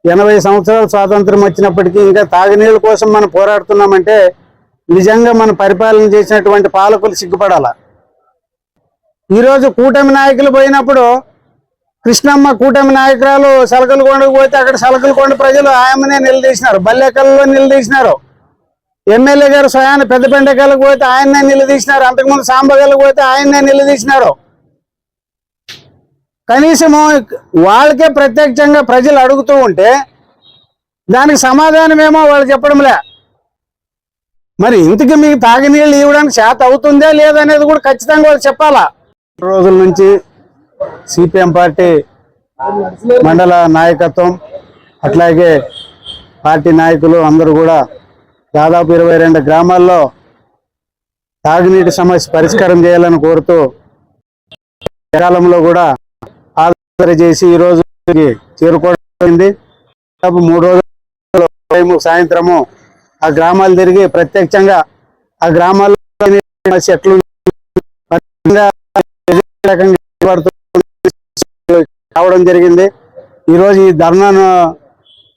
80 సంవత్సరాల స్వాతంత్రం వచ్చినప్పటికీ ఇంకా తాగునీళ్ళ కోసం మనం పోరాడుతున్నామంటే నిజంగా మన పరిపాలన చేసినటువంటి పాలకులు సిగ్గుపడాల. ఈరోజు కూటమి నాయకులు పోయినప్పుడు కృష్ణమ్మ కూటమి నాయకురాలు సలకలకొండకు పోతే అక్కడ సలకలకొండ ప్రజలు ఆయమనే నిలదీసినారు, బల్లెకల్లో నిలదీసినారు. ఎమ్మెల్యే గారు స్వయాన పెద్దపెండకలకు పోతే ఆయన్నే నిలదీసినారు, అంతకుముందు సాంబగలకు పోతే ఆయన్నే నిలదీసినారు. కనీసము వాళ్ళకే ప్రత్యక్షంగా ప్రజలు అడుగుతూ ఉంటే దానికి సమాధానమేమో వాళ్ళు చెప్పడంలే. మరి ఇంతకీ మీకు తాగునీళ్ళు ఇవ్వడానికి చేత అవుతుందా లేదనేది కూడా ఖచ్చితంగా వాళ్ళు చెప్పాలా. రోజుల నుంచి సిపిఎం పార్టీ మండల నాయకత్వం అట్లాగే పార్టీ నాయకులు అందరూ కూడా దాదాపు 22 గ్రామాల్లో తాగునీటి సమస్య పరిష్కారం చేయాలని కోరుతూ కాలంలో కూడా ఆదరణ చేసి ఈ రోజు చేరుకోవడం. దాదాపు 3 రోజులు సాయంత్రము ఆ గ్రామాలు తిరిగి ప్రత్యక్షంగా ఆ గ్రామాల్లో ఎట్లు రావడం జరిగింది. ఈరోజు ఈ ధర్నాను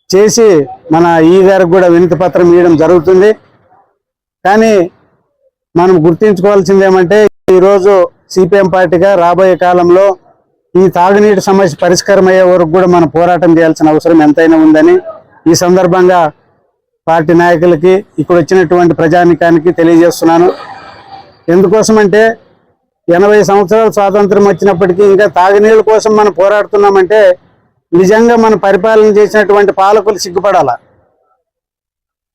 చేసి మన ఈ గారికి కూడా వినతి పత్రం ఇవ్వడం జరుగుతుంది. కానీ మనం గుర్తించుకోవాల్సింది ఏమంటే ఈరోజు సిపిఎం పార్టీగా రాబోయే కాలంలో ఈ తాగునీటి సమస్య పరిష్కారం అయ్యే వరకు కూడా మనం పోరాటం చేయాల్సిన అవసరం ఎంతైనా ఉందని ఈ సందర్భంగా పార్టీ నాయకులకి ఇక్కడ వచ్చినటువంటి ప్రజానికానికి తెలియజేస్తున్నాను. ఎందుకోసమంటే 80 సంవత్సరాల స్వాతంత్రం వచ్చినప్పటికీ ఇంకా తాగునీళ్ళ కోసం మనం పోరాడుతున్నామంటే నిజంగా మన పరిపాలన చేసినటువంటి పాలకులు సిగ్గుపడాల.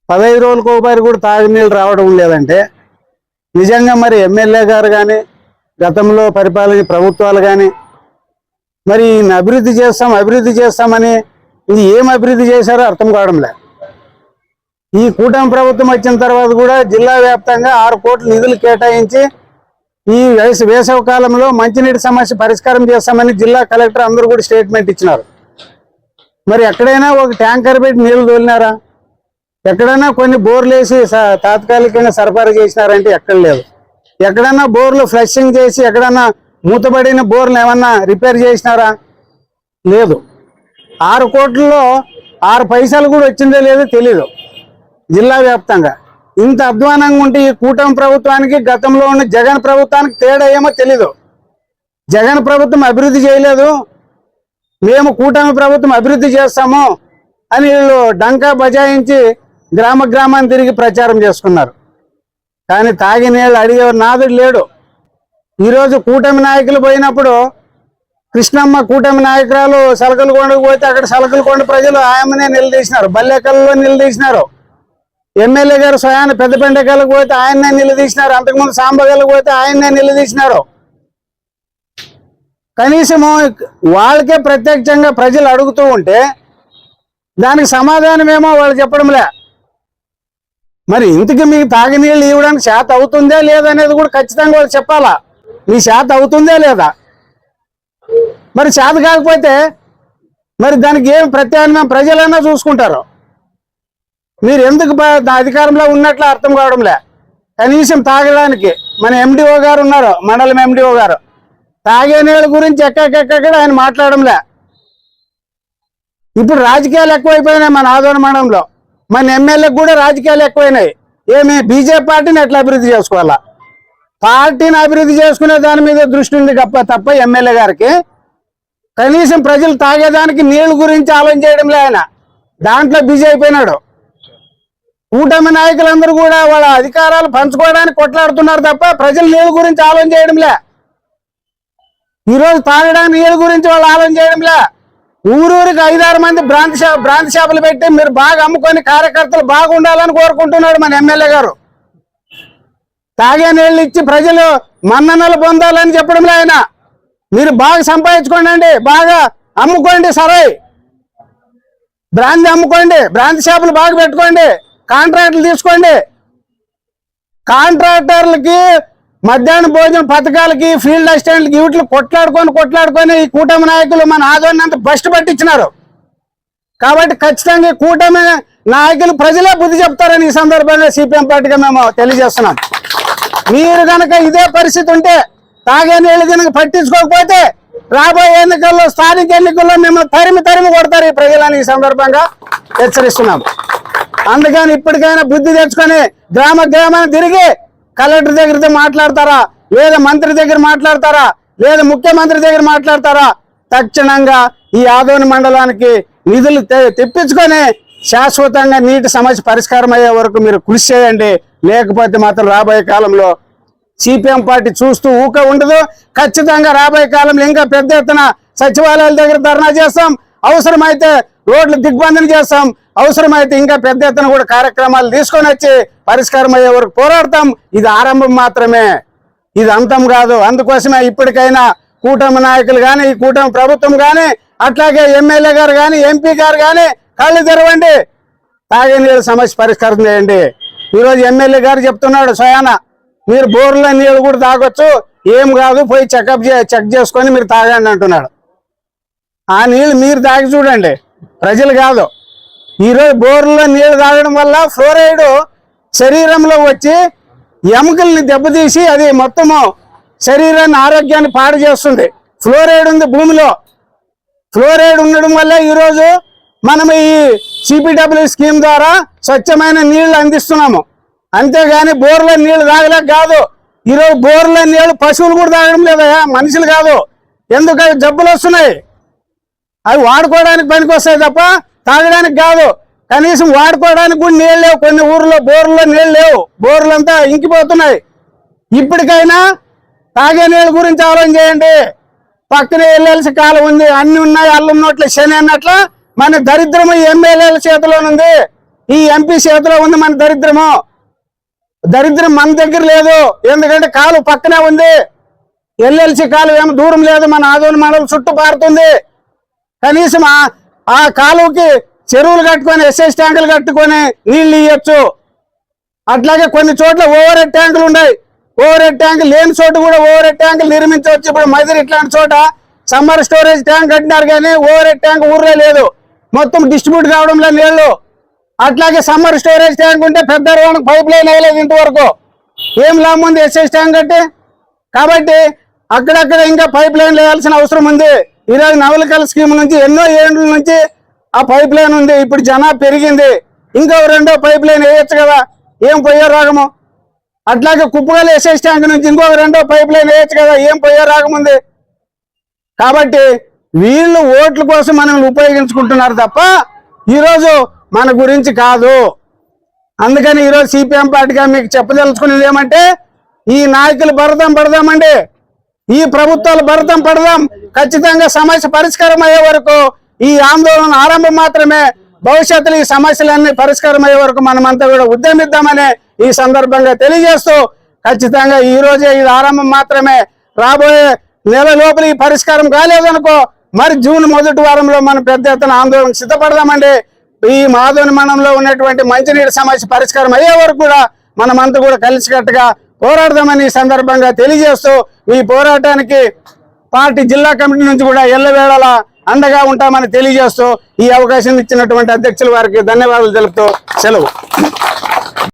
15 రోజులకు ఒకసారి కూడా తాగునీళ్ళు రావడం లేదంటే నిజంగా మరి ఎమ్మెల్యే గారు కానీ గతంలో పరిపాలన ప్రభుత్వాలు కానీ మరి అభివృద్ధి చేస్తామని ఇది ఏం అభివృద్ధి చేశారో అర్థం కావడంలే. ఈ కూటమి ప్రభుత్వం వచ్చిన తర్వాత కూడా జిల్లా వ్యాప్తంగా 6 కోట్ల నిధులు కేటాయించి ఈ వేసవి కాలంలో మంచినీటి సమస్య పరిష్కారం చేస్తామని జిల్లా కలెక్టర్ అందరూ కూడా స్టేట్మెంట్ ఇచ్చినారు. మరి ఎక్కడైనా ఒక ట్యాంకర్ పెట్టి నీళ్లు తోలినారా? ఎక్కడైనా కొన్ని బోర్లు వేసి తాత్కాలికంగా సరఫరా చేసినారంటే ఎక్కడ లేదు. ఎక్కడన్నా బోర్లు ఫ్లషింగ్ చేసి ఎక్కడన్నా మూతపడిన బోర్లు ఏమన్నా రిపేర్ చేసినారా? లేదు. 6 కోట్లలో 6 పైసలు కూడా వచ్చిందో లేదో తెలీదు. జిల్లా వ్యాప్తంగా ఇంత అధ్వానంగా ఉంటే ఈ కూటమి ప్రభుత్వానికి గతంలో ఉన్న జగన్ ప్రభుత్వానికి తేడా ఏమో తెలీదు. జగన్ ప్రభుత్వం అభివృద్ధి చేయలేదు, మేము కూటమి ప్రభుత్వం అభివృద్ధి చేస్తాము అని వీళ్ళు డంకా బజాయించి గ్రామాన్ని తిరిగి ప్రచారం చేసుకున్నారు. కానీ తాగి నీళ్ళు అడిగేవారు నాదుడు లేడు. ఈరోజు కూటమి నాయకులు పోయినప్పుడు కృష్ణమ్మ కూటమి నాయకురాలు సలకలకొండకు పోతే అక్కడ సలకలకొండ ప్రజలు ఆయమనే నిలదీసినారు, బల్లెకల్లో నిలదీసినారు. ఎమ్మెల్యే గారు స్వయాన పెద్దపెండకలకు పోతే ఆయన్నే నిలదీసినారు, అంతకుముందు సాంబగలకు పోతే ఆయన్నే నిలదీసినారు. కనీసము వాళ్ళకే ప్రత్యక్షంగా ప్రజలు అడుగుతూ ఉంటే దానికి సమాధానమేమో వాళ్ళు చెప్పడంలే. మరి ఇంతకీ మీకు తాగునీళ్ళు ఇవ్వడానికి చేత అవుతుందా లేదనేది కూడా ఖచ్చితంగా వాళ్ళు చెప్పాలా. మీ చేత అవుతుందా లేదా? మరి చేత కాకపోతే మరి దానికి ఏం ప్రత్యామ్నాయం ప్రజలైనా చూసుకుంటారు. మీరు ఎందుకు అధికారంలో ఉన్నట్లు అర్థం కావడంలే. కనీసం తాగడానికి మన ఎండిఓ గారు ఉన్నారు, మండలం ఎండిఓ గారు, తాగే నీళ్ళ గురించి ఎక్కడెక్కడ ఆయన మాట్లాడంలే. ఇప్పుడు రాజకీయాలు ఎక్కువైపోయినాయి మన ఆదోని మండలంలో. మన ఎమ్మెల్యేకి కూడా రాజకీయాలు ఎక్కువైనాయి. ఏమి బీజేపీ పార్టీని ఎట్లా అభివృద్ధి చేసుకోవాలా? పార్టీని అభివృద్ధి చేసుకునే దాని మీద దృష్టి ఉంది తప్ప ఎమ్మెల్యే గారికి కనీసం ప్రజలు తాగేదానికి నీళ్ళ గురించి ఆలోచన చేయడంలే. ఆయన దాంట్లో బిజీ అయిపోయినాడు. కూటమి నాయకులందరూ కూడా వాళ్ళ అధికారాలు పంచుకోవడానికి కొట్లాడుతున్నారు తప్ప ప్రజలు నీళ్ళ గురించి ఆలోచన చేయడంలే. ఈరోజు తాగడానికి నీళ్ళ గురించి వాళ్ళు ఆలోచన చేయడంలే. ఊరూరికి 5-6 మంది బ్రాంతి షాపులు పెట్టి మీరు బాగా అమ్ముకొని కార్యకర్తలు బాగుండాలని కోరుకుంటున్నాడు మన ఎమ్మెల్యే గారు. తాగే నీళ్ళు ఇచ్చి ప్రజలు మన్ననలు పొందాలని చెప్పడంలే ఆయన. మీరు బాగా సంపాదించుకోండి, బాగా అమ్ముకోండి, సరే బ్రాంతి అమ్ముకోండి, బ్రాంతి షాపులు బాగా పెట్టుకోండి, కాంట్రాక్టులు తీసుకోండి. కాంట్రాక్టర్లకి మధ్యాహ్న భోజన పథకాలకి ఫీల్డ్ అసిస్టెంట్లకి వీటిని కొట్లాడుకొని ఈ కూటమి నాయకులు మన ఆదోని అంత బస్ట్ పట్టించినారు. కాబట్టి ఖచ్చితంగా కూటమి నాయకులు ప్రజలే బుద్ధి చెప్తారని ఈ సందర్భంగా సిపిఎం పార్టీగా మేము తెలియజేస్తున్నాం. మీరు కనుక ఇదే పరిస్థితి ఉంటే తాగే నీళ్ళు కనుక పట్టించుకోకపోతే రాబోయే ఎన్నికల్లో స్థానిక ఎన్నికల్లో మిమ్మల్ని తరిమి కొడతారు ఈ ప్రజలని ఈ సందర్భంగా హెచ్చరిస్తున్నాం. అందుకని ఇప్పటికైనా బుద్ధి తెచ్చుకొని గ్రామాన్ని తిరిగి కలెక్టర్ దగ్గరతో మాట్లాడతారా, లేదా మంత్రి దగ్గర మాట్లాడతారా, లేదా ముఖ్యమంత్రి దగ్గర మాట్లాడతారా? తక్షణంగా ఈ ఆదోని మండలానికి నిధులు తెప్పించుకొని శాశ్వతంగా నీటి సమస్య పరిష్కారం అయ్యే వరకు మీరు కృషి చేయండి. లేకపోతే మాత్రం రాబోయే కాలంలో సిపిఎం పార్టీ చూస్తూ ఊక ఉండదు. ఖచ్చితంగా రాబోయే కాలంలో ఇంకా పెద్ద ఎత్తున సచివాలయాల దగ్గర ధర్నా చేస్తాం, అవసరమైతే రోడ్లు దిగ్బంధన చేస్తాం, అవసరమైతే ఇంకా పెద్ద ఎత్తున కూడా కార్యక్రమాలు తీసుకొని వచ్చి పరిష్కారం అయ్యే వరకు పోరాడతాం. ఇది ఆరంభం మాత్రమే, ఇది అంతం కాదు. అందుకోసమే ఇప్పటికైనా కూటమి నాయకులు కానీ, ఈ కూటమి ప్రభుత్వం కానీ, అట్లాగే ఎమ్మెల్యే గారు కానీ, ఎంపీ గారు కానీ కళ్ళు తెరవండి, తాగే నీళ్ళ సమస్య పరిష్కారం చేయండి. ఈరోజు ఎమ్మెల్యే గారు చెప్తున్నాడు స్వయాన, మీరు బోర్ల నీళ్ళు కూడా తాగొచ్చు, ఏం కాదు, పోయి చెక్ చేసుకొని మీరు తాగండి అంటున్నాడు. ఆ నీళ్ళు మీరు తాగి చూడండి, ప్రజలు కాదు. ఈరోజు బోర్లలో నీళ్ళు తాగడం వల్ల ఫ్లోరైడ్ శరీరంలో వచ్చి ఎముకల్ని దెబ్బతీసి అది మొత్తము శరీరాన్ని ఆరోగ్యాన్ని పాడు చేస్తుంది. ఫ్లోరైడ్ ఉంది భూమిలో. ఫ్లోరైడ్ ఉండడం వల్ల ఈరోజు మనం ఈ సిపిడబ్ల్యూ స్కీమ్ ద్వారా స్వచ్ఛమైన నీళ్లు అందిస్తున్నాము. అంతేగాని బోర్ల నీళ్లు తాగలేక కాదు. ఈరోజు బోర్ల నీళ్లు పశువులు కూడా తాగడం లేదా, మనుషులు కాదు. ఎందుకంటే జబ్బులు వస్తున్నాయి. అవి వాడుకోవడానికి పనికి వస్తాయి తప్ప తాగడానికి కాదు. కనీసం వాడుకోవడానికి కూడా నీళ్ళు లేవు. కొన్ని ఊర్లో బోర్లలో నీళ్ళు లేవు, బోర్లంతా ఇంకిపోతున్నాయి. ఇప్పటికైనా తాగే నీళ్ళ గురించి ఆలోచన చేయండి. పక్కనే వెళ్ళాల్సి కాలం ఉంది, అన్ని ఉన్నాయి, అల్లున్నట్లు శని అన్నట్ల మన దరిద్రము ఎమ్మెల్యేల చేతిలోనుంది, ఈ ఎంపీ చేతిలో ఉంది మన దరిద్రము. దరిద్రం మన దగ్గర లేదు, ఎందుకంటే కాలు పక్కనే ఉంది. ఎల్ఎల్సి కాలు ఏమో దూరం లేదు, మన ఆదోని మండలం చుట్టూ పారుతుంది. కనీసం ఆ కాలువకి చెరువులు కట్టుకొని ఎస్ఎస్ ట్యాంకులు కట్టుకొని నీళ్లు ఇవ్వచ్చు. అట్లాగే కొన్ని చోట్ల ఓవర్ హెడ్ ట్యాంకులు ఉన్నాయి. ఓవర్ హెడ్ ట్యాంక్ లేని చోట కూడా ఓవర్ హెడ్ ట్యాంకులు నిర్మించవచ్చు. ఇప్పుడు మదిరి ఇట్లాంటి చోట సమ్మర్ స్టోరేజ్ ట్యాంక్ కట్టినారు, కానీ ఓవర్ హెడ్ ట్యాంక్ ఊర్లో లేదు, మొత్తం డిస్ట్రిబ్యూట్ కావడంలో నీళ్లు. అట్లాగే సమ్మర్ స్టోరేజ్ ట్యాంక్ ఉంటే పెద్ద పైప్ లైన్ వేయలేదు ఇంతవరకు. ఏం లాభం ఉంది ఎస్ఎస్ ట్యాంక్ కట్టి? కాబట్టి అక్కడక్కడ ఇంకా పైప్ లైన్ వేయాల్సిన అవసరం ఉంది. ఈరోజు నవలకల స్కీమ్ నుంచి ఎన్నో ఏళ్ళ నుంచి ఆ పైప్ లైన్ ఉంది. ఇప్పుడు జనాభా పెరిగింది, ఇంకో రెండో పైప్ లైన్ వేయచ్చు కదా, ఏం పోయే రాగము. అట్లాగే కుప్పగల ఎస్ఎస్ ట్యాంక్ నుంచి ఇంకొక రెండో పైప్ లైన్ వేయచ్చు కదా, ఏం పోయే రాగం ఉంది. కాబట్టి వీళ్ళు ఓట్ల కోసం మనల్ని ఉపయోగించుకుంటున్నారు తప్ప ఈరోజు మన గురించి కాదు. అందుకని ఈరోజు సిపిఎం పార్టీగా మీకు చెప్పదలుచుకునేది ఏమంటే, ఈ నాయకులు భరతం పడదామండి, ఈ ప్రభుత్వాలు భరతం పడదాం. ఖచ్చితంగా సమస్య పరిష్కారం అయ్యే వరకు ఈ ఆందోళన ఆరంభం మాత్రమే. భవిష్యత్తులో ఈ సమస్యలన్నీ పరిష్కారం అయ్యే వరకు మనమంతా కూడా ఉద్యమిద్దామని ఈ సందర్భంగా తెలియజేస్తూ, ఖచ్చితంగా ఈ రోజే ఇది ఆరంభం మాత్రమే. రాబోయే నెల లోపల ఈ పరిష్కారం కాలేదనుకో, మరి జూన్ మొదటి వారంలో మనం పెద్ద ఎత్తున ఆందోళన సిద్ధపడదామండి. ఈ ఆదోని మండలంలో ఉన్నటువంటి మంచినీటి సమస్య పరిష్కారం అయ్యే వరకు కూడా మనమంతా కూడా కలిసికట్టుగా పోరాడదామని ఈ సందర్భంగా తెలియజేస్తూ, ఈ పోరాటానికి పార్టీ జిల్లా కమిటీ నుంచి కూడా ఎల్లవేళలా అండగా ఉంటామని తెలియజేస్తూ, ఈ అవకాశం ఇచ్చినటువంటి అధ్యక్షుల వారికి ధన్యవాదాలు తెలుపుతూ సెలవు.